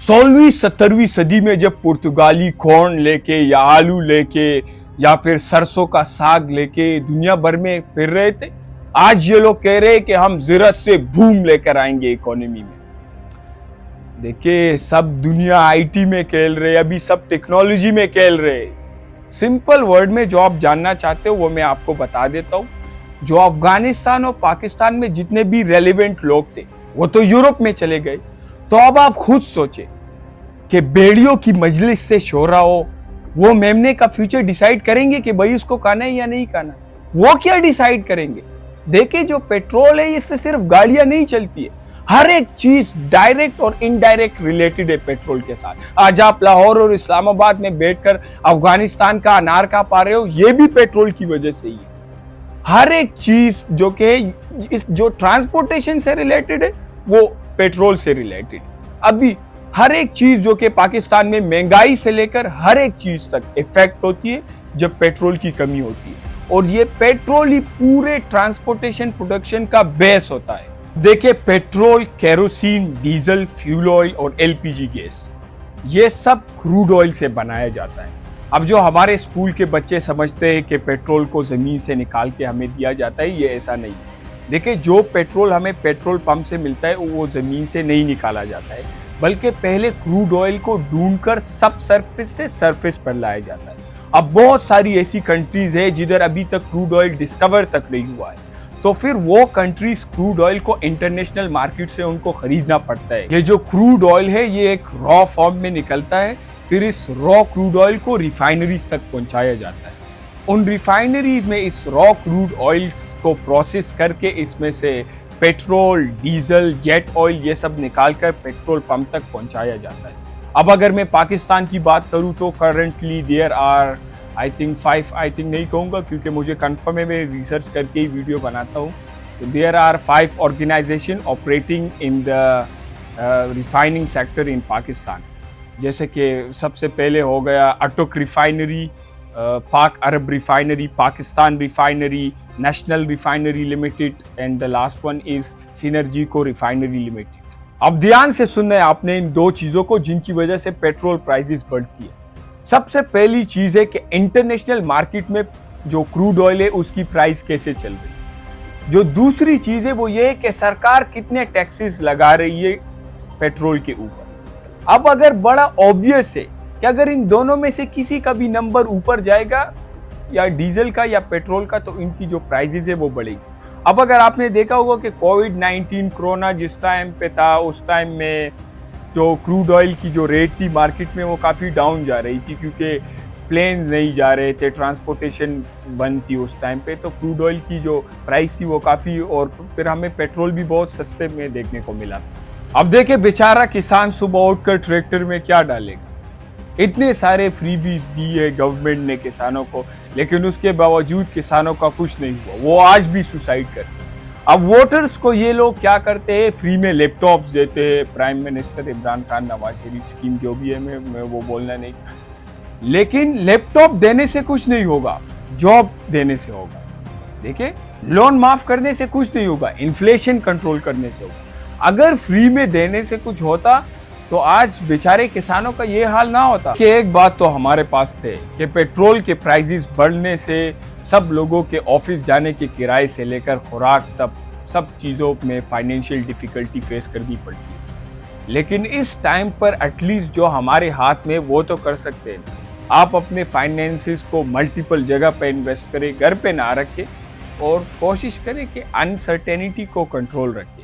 16वीं 17वीं सदी में जब पुर्तगाली कॉर्न लेके या आलू लेके या फिर सरसों का साग लेके दुनिया भर में फिर रहे थे, आज ये लोग कह रहे हैं कि हम ज़रा से बूम लेकर आएंगे इकोनॉमी में। देखिए, सब दुनिया आईटी में खेल रहे, अभी सब टेक्नोलॉजी में खेल रहे। सिंपल वर्ड में जो आप जानना चाहते हो वो मैं आपको बता देता हूँ। जो अफगानिस्तान और पाकिस्तान में जितने भी रेलेवेंट लोग थे वो तो यूरोप में चले गए। तो अब आप खुद सोचे कि बेड़ियों की मजलिस से शोरा हो, वो मेमने का फ्यूचर डिसाइड करेंगे कि भाई उसको खाना है या नहीं खाना। वो क्या डिसाइड करेंगे? देखिए, जो पेट्रोल है इससे सिर्फ गाड़ियां नहीं चलती है, हर एक चीज डायरेक्ट और इनडायरेक्ट रिलेटेड है पेट्रोल के साथ। आज आप लाहौर और इस्लामाबाद में बैठकर अफगानिस्तान का अनार खा पा रहे हो, ये भी पेट्रोल की वजह से ही है। हर एक चीज जो कि इस जो ट्रांसपोर्टेशन से रिलेटेड है वो पेट्रोल से रिलेटेड। अभी हर एक चीज जो कि पाकिस्तान में महंगाई से लेकर हर एक चीज तक इफेक्ट होती है जब पेट्रोल की कमी होती है, और ये पेट्रोल ही पूरे ट्रांसपोर्टेशन प्रोडक्शन का बेस होता है। देखिए, petrol, kerosene, diesel, fuel oil और एलपीजी गैस, ये सब क्रूड ऑयल से बनाया जाता है। अब जो हमारे स्कूल के बच्चे समझते हैं कि पेट्रोल को जमीन से निकाल के हमें दिया जाता है, ये ऐसा नहीं है। देखिए, जो पेट्रोल हमें पेट्रोल पंप से मिलता है वो जमीन से नहीं निकाला जाता है, बल्कि पहले क्रूड ऑयल को ढूंढकर सब सरफेस से सरफेस पर लाया जाता है। अब बहुत सारी ऐसी कंट्रीज है जिधर अभी तक क्रूड ऑयल डिस्कवर तक नहीं हुआ है, तो फिर वो कंट्रीज क्रूड ऑयल को इंटरनेशनल मार्केट से उनको खरीदना पड़ता है। ये जो क्रूड ऑयल है ये एक रॉ फॉर्म में निकलता है, फिर इस रॉ क्रूड ऑयल को रिफाइनरीज तक पहुंचाया जाता है। उन रिफाइनरीज में इस रॉ क्रूड ऑयल को प्रोसेस करके इसमें से पेट्रोल, डीजल, जेट ऑयल ये सब निकालकर पेट्रोल पंप तक पहुंचाया जाता है। अब अगर मैं पाकिस्तान की बात करूं तो currently there are I think नहीं कहूँगा क्योंकि मुझे कंफर्म है, मैं रिसर्च करके ही वीडियो बनाता हूँ। तो there are 5 organisation operating in the refining sector in Pakistan. जैसे कि सबसे पहले हो गया Attock refinery, Pak Arab refinery, Pakistan refinery, national refinery limited, and the last one is Synergico refinery limited. अब ध्यान से सुनना है आपने इन दो चीजों को जिनकी वजह से पेट्रोल प्राइसेस बढ़ती है। सबसे पहली चीज है कि इंटरनेशनल मार्केट में जो क्रूड ऑयल है उसकी प्राइस कैसे चल रही है। जो दूसरी चीज है वो ये है कि सरकार कितने टैक्सेस लगा रही है पेट्रोल के ऊपर। अब अगर बड़ा ऑब्वियस है कि अगर इन दोनों में से किसी का भी नंबर ऊपर जाएगा, या डीजल का या पेट्रोल का, तो इनकी जो प्राइसेस है वो बढ़ेगी। अब अगर आपने देखा होगा कि कोविड-19 कोरोना जिस टाइम पे था उस टाइम में जो क्रूड ऑयल की जो रेट थी मार्केट में वो काफ़ी डाउन जा रही थी, क्योंकि प्लेन नहीं जा रहे थे, ट्रांसपोर्टेशन बंद थी उस टाइम पे, तो क्रूड ऑयल की जो प्राइस थी वो काफ़ी, और फिर हमें पेट्रोल भी बहुत सस्ते में देखने को मिला। अब देखिए, बेचारा किसान सुबह उठकर ट्रैक्टर में क्या डालेगा। इतने सारे फ्रीबीज दिए गवर्नमेंट ने किसानों को, लेकिन उसके बावजूद किसानों का कुछ नहीं हुआ, वो आज भी सुसाइड करते हैं। अब वोटर्स को ये लोग क्या करते हैं, फ्री में लैपटॉप्स देते हैं। Prime minister Imran Khan, Nawaz Sharif scheme जो भी है, मैं वो बोलना नहीं, लेकिन लैपटॉप देने से कुछ नहीं होगा, जॉब देने से होगा। देखिए, लोन माफ करने से कुछ नहीं होगा, इन्फ्लेशन कंट्रोल करने से होगा। अगर फ्री में देने से कुछ होता तो आज बेचारे किसानों का ये हाल ना होता। कि एक बात तो हमारे पास थे कि पेट्रोल के प्राइसेस बढ़ने से सब लोगों के ऑफिस जाने के किराए से लेकर खुराक तक सब चीज़ों में फाइनेंशियल डिफिकल्टी फेस करनी पड़ती है। लेकिन इस टाइम पर एटलीस्ट जो हमारे हाथ में वो तो कर सकते हैं। आप अपने फाइनेंसेस को मल्टीपल जगह पे इन्वेस्ट करें, घर पे ना रखें, और कोशिश करें कि अनसर्टेनिटी को कंट्रोल रखें।